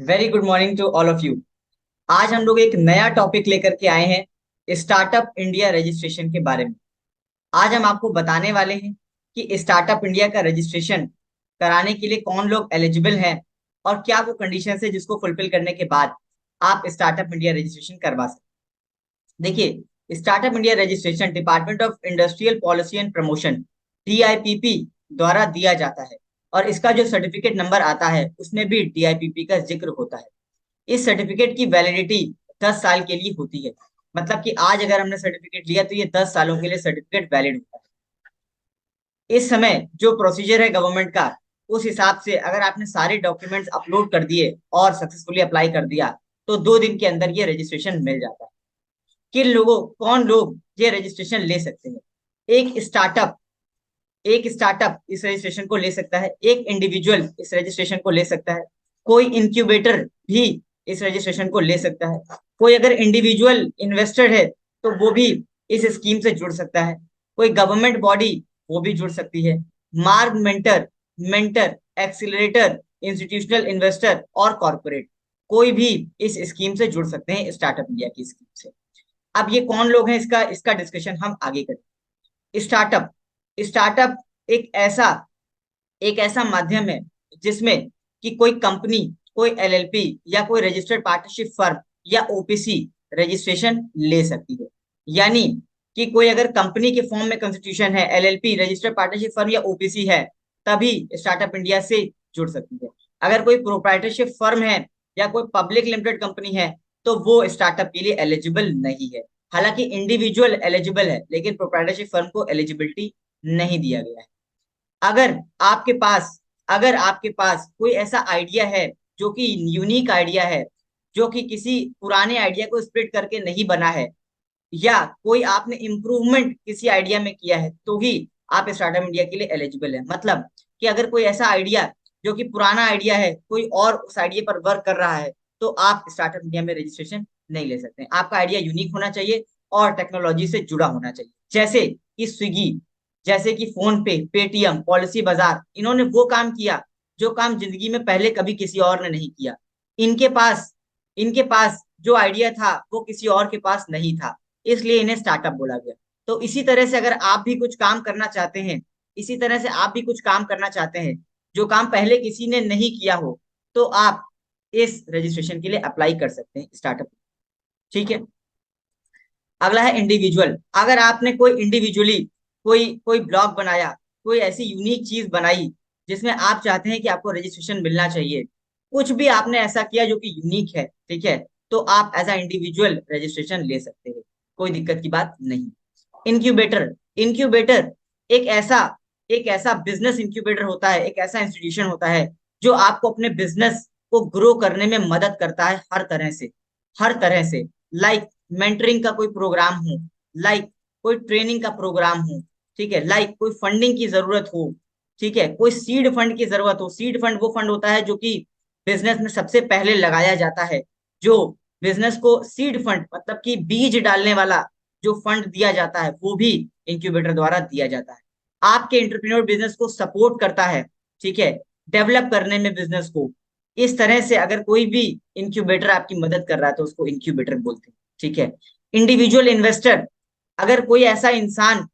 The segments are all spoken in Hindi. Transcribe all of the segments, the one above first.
Very good morning to all of you. आज हम लोग एक नया टॉपिक लेकर के आए हैं स्टार्टअप इंडिया रजिस्ट्रेशन के बारे में। आज हम आपको बताने वाले हैं कि स्टार्टअप इंडिया का रजिस्ट्रेशन कराने के लिए कौन लोग एलिजिबल हैं और क्या वो कंडीशन है जिसको फुलफिल करने के बाद आप स्टार्टअप इंडिया रजिस्ट्रेशन करवा सकते हैं। देखिए, startup India registration department of industrial policy and promotion DIPP द्वारा दिया जाता है और इसका जो सर्टिफिकेट नंबर आता है उसमें भी DIPP का जिक्र होता है। इस सर्टिफिकेट की वैलिडिटी 10 साल के लिए होती है। मतलब कि आज अगर हमने सर्टिफिकेट लिया तो ये 10 सालों के लिए सर्टिफिकेट वैलिड होता है। इस समय जो प्रोसीजर है गवर्नमेंट का, उस हिसाब से अगर आपने सारे डॉक्यूमेंट्स अपलोड कर दिए और सक्सेसफुली अप्लाई कर दिया तो 2 दिन के अंदर ये रजिस्ट्रेशन मिल जाता है। कौन लोग ये रजिस्ट्रेशन ले सकते हैं? एक स्टार्टअप एक स्टार्टअप इस रजिस्ट्रेशन को ले सकता है, एक इंडिविजुअल इस रजिस्ट्रेशन को ले सकता है, कोई इंक्यूबेटर भी इस रजिस्ट्रेशन को ले सकता है, कोई अगर इंडिविजुअल इन्वेस्टर है तो वो भी इस स्कीम से जुड़ सकता है, कोई गवर्नमेंट बॉडी वो भी जुड़ सकती है, मार्ग mentor, mentor, accelerator, institutional investor और कॉर्पोरेट कोई भी इस स्कीम से जुड़ सकते हैं, स्टार्टअप इंडिया की स्कीम से। अब ये कौन लोग हैं, इसका इसका डिस्कशन हम आगे करें। स्टार्टअप स्टार्टअप एक ऐसा माध्यम है जिसमें कि कोई कंपनी, कोई LLP या कोई रजिस्टर्ड पार्टनरशिप फर्म या OPC रजिस्ट्रेशन ले सकती है। यानी कि कोई अगर कंपनी के फॉर्म में कॉन्स्टिट्यूशन है, LLP रजिस्टर्ड पार्टनरशिप फर्म या OPC है, तभी स्टार्टअप इंडिया से जुड़ सकती है। अगर कोई प्रोप्राइटरशिप फर्म है या कोई पब्लिक लिमिटेड कंपनी है तो वो स्टार्टअप के लिए एलिजिबल नहीं है। हालांकि इंडिविजुअल एलिजिबल है लेकिन प्रोप्राइटरशिप फर्म को एलिजिबिलिटी नहीं दिया गया है। अगर आपके पास अगर आपके पास कोई ऐसा आइडिया है जो कि यूनिक आइडिया है, जो कि किसी पुराने आइडिया को स्प्लिट करके नहीं बना है, या कोई आपने इम्प्रूवमेंट किसी आइडिया में किया है, तो ही आप स्टार्टअप इंडिया के लिए एलिजिबल है। मतलब कि अगर कोई ऐसा आइडिया जो कि पुराना आइडिया है, कोई और उस आइडिया पर वर्क कर रहा है, तो आप स्टार्टअप इंडिया में रजिस्ट्रेशन नहीं ले सकते। आपका आइडिया यूनिक होना चाहिए और टेक्नोलॉजी से जुड़ा होना चाहिए। जैसे कि स्विगी, जैसे कि फोन पे, पेटीएम, पॉलिसी बाजार, इन्होंने वो काम किया जो काम जिंदगी में पहले कभी किसी और ने नहीं किया। इनके पास इनके पास जो आइडिया था वो किसी और के पास नहीं था, इसलिए इन्हें स्टार्टअप बोला गया। तो इसी तरह से अगर आप भी कुछ काम करना चाहते हैं इसी तरह से आप भी कुछ काम करना चाहते हैं जो काम पहले किसी ने नहीं किया हो, तो आप इस रजिस्ट्रेशन के लिए अप्लाई कर सकते हैं स्टार्टअप। ठीक है। अगला है इंडिविजुअल। अगर आपने कोई इंडिविजुअली कोई कोई ब्लॉग बनाया, कोई ऐसी यूनिक चीज बनाई जिसमें आप चाहते हैं कि आपको रजिस्ट्रेशन मिलना चाहिए, कुछ भी आपने ऐसा किया जो कि यूनिक है, ठीक है, तो आप एज अ इंडिविजुअल रजिस्ट्रेशन ले सकते हैं, कोई दिक्कत की बात नहीं। इंक्यूबेटर इंक्यूबेटर एक ऐसा एक ऐसा बिजनेस इंक्यूबेटर होता है, एक ऐसा इंस्टीट्यूशन होता है जो आपको अपने बिजनेस को ग्रो करने में मदद करता है हर तरह से। लाइक मेंटरिंग का कोई प्रोग्राम हो, लाइक कोई ट्रेनिंग का प्रोग्राम हो, ठीक है, लाइक कोई फंडिंग की जरूरत हो, ठीक है, कोई सीड फंड की जरूरत हो। सीड फंड वो फंड होता है जो कि बिजनेस में सबसे पहले लगाया जाता है। जो बिजनेस को सीड फंड मतलब कि बीज डालने वाला जो फंड दिया जाता है वो भी इंक्यूबेटर द्वारा दिया जाता है। आपके एंटरप्रेन्योर बिजनेस को सपोर्ट करता है, ठीक है, डेवलप करने में बिजनेस को। इस तरह से अगर कोई भी इंक्यूबेटर आपकी मदद कर रहा है तो उसको इंक्यूबेटर बोलते हैं। ठीक है। इंडिविजुअल इन्वेस्टर, अगर कोई ऐसा इंसान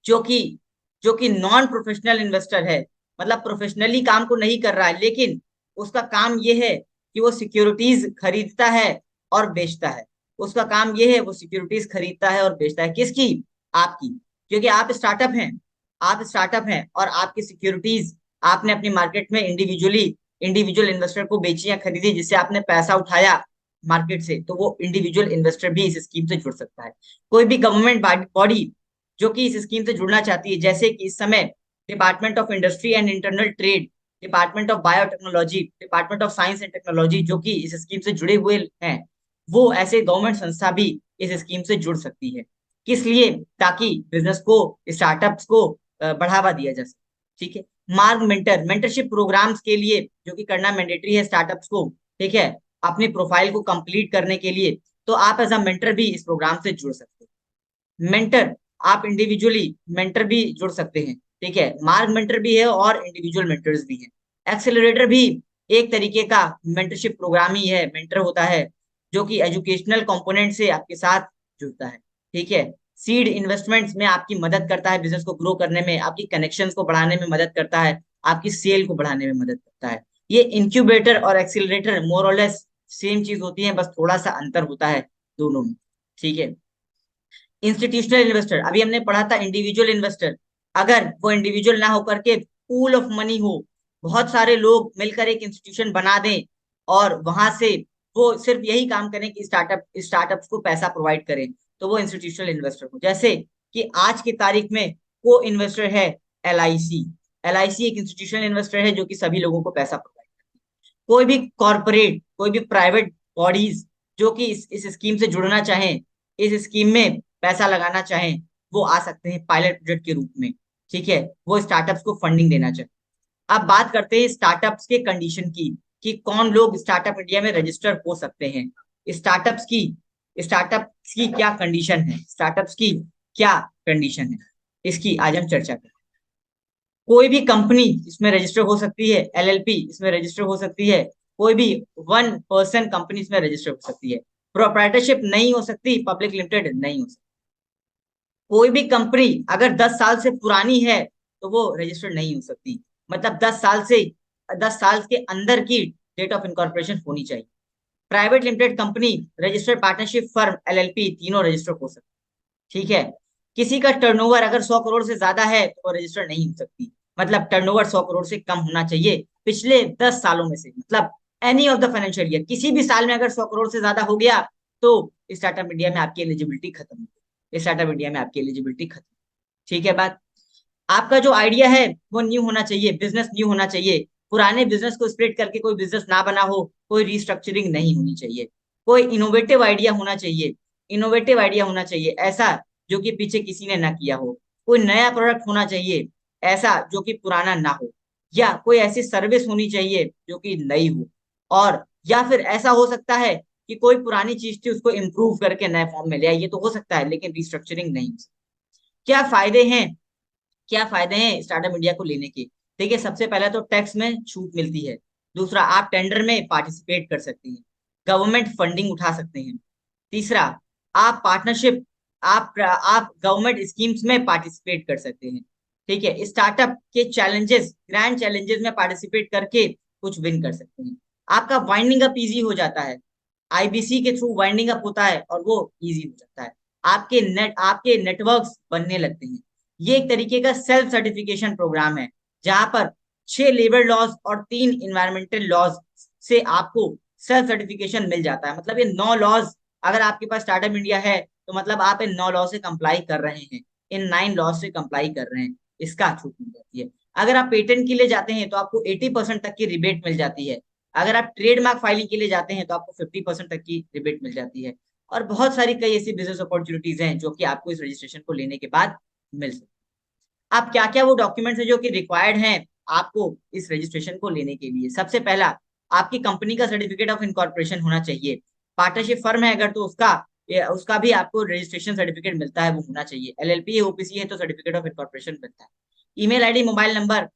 जो कि जो कि नॉन प्रोफेशनल इन्वेस्टर है, मतलब प्रोफेशनली काम को नहीं कर रहा है, लेकिन उसका काम ये है कि वो सिक्योरिटीज खरीदता है और बेचता है। उसका काम ये है वो सिक्योरिटीज खरीदता है और बेचता है। किसकी? आपकी। क्योंकि आप स्टार्टअप हैं और आपकी सिक्योरिटीज आपने अपनी मार्केट में इंडिविजुअल इन्वेस्टर को बेची या खरीदी, जिससे आपने पैसा उठाया मार्केट से, तो वो इंडिविजुअल इन्वेस्टर भी इस स्कीम से जुड़ सकता है। कोई भी गवर्नमेंट बॉडी जो कि इस स्कीम से जुड़ना चाहती है, जैसे कि इस समय department of industry and internal trade, department of biotechnology, department of science and technology, जो कि इस स्कीम से जुड़े हुए हैं, वो ऐसे गवर्नमेंट संस्था भी इस स्कीम से जुड़ सकती है। किस लिए? ताकि बिजनेस को, स्टार्टअप्स को बढ़ावा दिया जा सके। ठीक है। मार्ग मेंटरशिप प्रोग्राम्स के लिए जो कि करना मैंडेटरी है स्टार्टअप्स को, ठीक है, अपनी प्रोफाइल को कंप्लीट करने के लिए, तो आप एज अ मेंटर भी इस प्रोग्राम से जुड़ सकते हैं। मेंटर, आप इंडिविजुअली मेंटर भी जुड़ सकते हैं, ठीक है, मार्ग मेंटर भी है और इंडिविजुअल मेंटर्स भी हैं। एक्सेलरेटर भी एक तरीके का मेंटरशिप प्रोग्राम ही है, मेंटर होता है जो कि एजुकेशनल कंपोनेंट से आपके साथ जुड़ता है। ठीक है। सीड इन्वेस्टमेंट्स में आपकी मदद करता है, बिजनेस को ग्रो करने में, आपकी कनेक्शंस को बढ़ाने में मदद करता है, आपकी सेल को बढ़ाने में मदद करता है। ये इंक्यूबेटर और एक्सीलरेटर मोर और लेस सेम चीज होती है, बस थोड़ा सा अंतर होता है दोनों में। ठीक है। इंस्टीट्यूशनल इन्वेस्टर, अभी हमने पढ़ा था इंडिविजुअल इन्वेस्टर। अगर वो इंडिविजुअल ना होकर के पूल ऑफ मनी हो, बहुत सारे लोग मिलकर एक इंस्टीट्यूशन बना दें और वहां से वो सिर्फ यही काम करें कि स्टार्टअप्स को पैसा प्रोवाइड करें, तो वो इंस्टीट्यूशनल इन्वेस्टर हो। जैसे कि आज की तारीख में को इन्वेस्टर है LIC। LIC एक इंस्टीट्यूशनल इन्वेस्टर है जो कि सभी लोगों को पैसा प्रोवाइड करती है। कोई भी कॉरपोरेट, कोई भी प्राइवेट बॉडीज जो कि इस स्कीम से जुड़ना चाहें, इस स्कीम में पैसा लगाना चाहें, वो आ सकते हैं पायलट प्रोजेक्ट के रूप में। ठीक है। वो स्टार्टअप्स को फंडिंग देना चाहें। अब बात करते हैं स्टार्टअप्स के कंडीशन की, कि कौन लोग स्टार्टअप इंडिया में रजिस्टर हो सकते हैं। स्टार्टअप्स की स्टार्टअप्स की क्या कंडीशन है, स्टार्टअप्स की क्या कंडीशन है, इसकी आज हम चर्चा करें। कोई भी कंपनी इसमें रजिस्टर हो सकती है, LLP इसमें रजिस्टर हो सकती है, कोई भी 1 पर्सन कंपनी इसमें रजिस्टर हो सकती है। प्रोप्राइटरशिप नहीं हो सकती, पब्लिक लिमिटेड नहीं हो सकती। कोई भी कंपनी अगर 10 साल से पुरानी है तो वो रजिस्टर्ड नहीं हो सकती, मतलब 10 साल के अंदर की डेट ऑफ इनकॉर्पोरेशन होनी चाहिए। Private limited company, registered partnership firm, LLP तीनों रजिस्टर हो सकती। ठीक है। किसी का टर्नओवर अगर 100 करोड़ से ज्यादा है तो वो रजिस्टर नहीं हो सकती, मतलब टर्नओवर 100 करोड़ से कम होना चाहिए पिछले 10 सालों में से, मतलब any of the financial year, किसी भी साल में अगर 100 करोड़ से ज्यादा हो गया तो स्टार्टअप इंडिया में आपकी एलिजिबिलिटी खत्म हो गई, स्टार्टअप इंडिया में आपकी एलिजिबिलिटी खत्म। ठीक है बात। आपका जो आइडिया है वो न्यू होना चाहिए, बिजनेस न्यू होना चाहिए, पुराने बिजनेस को स्प्लिट करके कोई बिजनेस ना बना हो, कोई रिस्ट्रक्चरिंग नहीं होनी चाहिए, कोई इनोवेटिव आइडिया होना चाहिए, इनोवेटिव आइडिया होना चाहिए ऐसा जो कि पीछे किसी ने ना किया हो, कोई नया प्रोडक्ट होना चाहिए ऐसा जो कि पुराना ना हो, या कोई ऐसी सर्विस होनी चाहिए जो कि नई हो, और या फिर ऐसा हो सकता है कि कोई पुरानी चीज थी उसको इम्प्रूव करके नए फॉर्म में ले आए, ये तो हो सकता है, लेकिन रिस्ट्रक्चरिंग नहीं हो सकती। क्या फायदे हैं, क्या फायदे हैं स्टार्टअप इंडिया को लेने के। देखिए, सबसे पहले तो टैक्स में छूट मिलती है। दूसरा, आप टेंडर में पार्टिसिपेट कर सकते हैं, गवर्नमेंट फंडिंग उठा सकते हैं। तीसरा, आप पार्टनरशिप, आप गवर्नमेंट स्कीम्स में पार्टिसिपेट कर सकते हैं। ठीक है। स्टार्टअप के चैलेंजेस, ग्रैंड चैलेंजेस में पार्टिसिपेट करके कुछ विन कर सकते हैं। आपका वाइंडिंग अप इजी हो जाता है, IBC के थ्रू वाइंडिंग अप होता है और वो इजी हो जाता है। आपके नेटवर्क्स बनने लगते हैं। ये एक तरीके का सेल्फ सर्टिफिकेशन प्रोग्राम है, जहां पर 6 लेबर लॉज और 3 इन्वायरमेंटल लॉज से आपको सेल्फ सर्टिफिकेशन मिल जाता है। मतलब ये 9 लॉज, अगर आपके पास स्टार्टअप इंडिया है तो मतलब आप इन 9 लॉ से कंप्लाई कर रहे हैं, इन 9 लॉ से कंप्लाई कर रहे हैं, इसका छूट मिल जाती है। अगर आप पेटेंट के लिए जाते हैं तो आपको 80% तक की रिबेट मिल जाती है। अगर आप ट्रेडमार्क फाइलिंग के लिए जाते हैं तो आपको 50% तक की रिबेट मिल जाती है। और बहुत सारी कई ऐसी बिजनेस अपॉर्चुनिटीज हैं जो कि आपको इस रजिस्ट्रेशन को लेने के बाद मिल सकती है। अब क्या क्या वो डॉक्यूमेंट्स हैं जो कि रिक्वायर्ड हैं आपको इस रजिस्ट्रेशन को लेने के लिए। सबसे पहला, आपकी कंपनी का सर्टिफिकेट ऑफ इनकॉर्पोरेशन होना चाहिए। पार्टनरशिप फर्म है अगर तो उसका भी आपको रजिस्ट्रेशन सर्टिफिकेट मिलता है, वो होना चाहिए। LLP है, OPC है तो सर्टिफिकेट ऑफ इनकॉर्पोरेशन मिलता है। Email ID, mobile number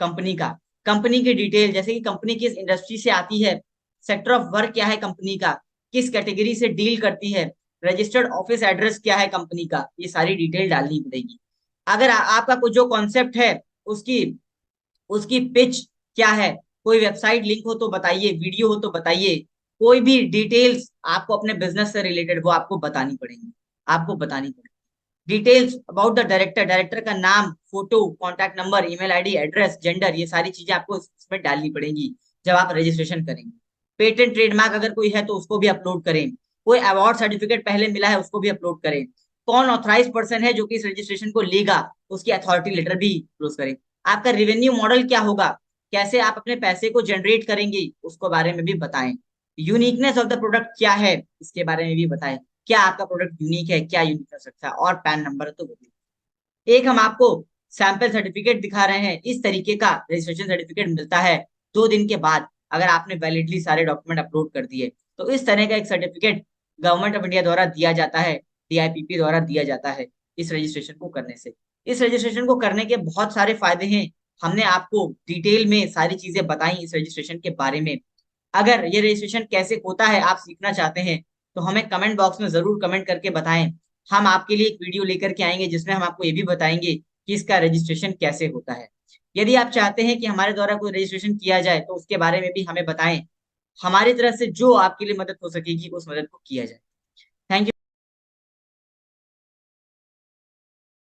company का, कंपनी की डिटेल जैसे कि कंपनी किस इंडस्ट्री से आती है, सेक्टर ऑफ वर्क क्या है कंपनी का, किस कैटेगरी से डील करती है, रजिस्टर्ड ऑफिस एड्रेस क्या है कंपनी का, ये सारी डिटेल डालनी पड़ेगी। अगर आपका कुछ जो कॉन्सेप्ट है उसकी उसकी पिच क्या है, कोई वेबसाइट लिंक हो तो बताइए, वीडियो हो तो बताइए, कोई भी डिटेल्स आपको अपने बिजनेस से रिलेटेड वो आपको बतानी पड़ेगी, आपको बतानी पड़ेगी। Details about the director, director का नाम, photo, contact number, email ID, address, gender, ये सारी चीजें आपको इसमें डालनी पड़ेंगी जब आप रजिस्ट्रेशन करेंगे। पेटेंट ट्रेडमार्क अगर कोई है तो उसको भी अपलोड करें। कोई अवार्ड सर्टिफिकेट पहले मिला है उसको भी अपलोड करें। कौन ऑथराइज पर्सन है जो कि इस रजिस्ट्रेशन को लेगा, उसकी अथॉरिटी लेटर भी क्लोज करें। आपका रेवेन्यू मॉडल क्या होगा, कैसे आप अपने पैसे को जनरेट करेंगे उसको बारे में भी बताएं। यूनिकनेस ऑफ द प्रोडक्ट क्या है इसके बारे में भी बताएं, क्या आपका प्रोडक्ट यूनिक है, क्या यूनिक कर सकता है, और पैन नंबर तो वो भी। एक हम आपको सैंपल सर्टिफिकेट दिखा रहे हैं, इस तरीके का रजिस्ट्रेशन सर्टिफिकेट मिलता है 2 दिन के बाद, अगर आपने वैलिडली सारे डॉक्यूमेंट अपलोड कर दिए तो इस तरह का एक सर्टिफिकेट गवर्नमेंट ऑफ इंडिया द्वारा दिया जाता है, DIPP द्वारा दिया जाता है इस रजिस्ट्रेशन को करने से। इस रजिस्ट्रेशन को करने के बहुत सारे फायदे हैं, हमने आपको डिटेल में सारी चीजें बताई इस रजिस्ट्रेशन के बारे में। अगर ये रजिस्ट्रेशन कैसे होता है आप सीखना चाहते हैं तो हमें कमेंट बॉक्स में जरूर कमेंट करके बताएं। हम आपके लिए एक वीडियो लेकर के आएंगे जिसमें हम आपको ये भी बताएंगे कि इसका रजिस्ट्रेशन कैसे होता है। यदि आप चाहते हैं कि हमारे द्वारा कोई रजिस्ट्रेशन किया जाए तो उसके बारे में भी हमें बताएं। हमारी तरफ से जो आपके लिए मदद हो सकेगी उस मदद को किया जाए। Thank you.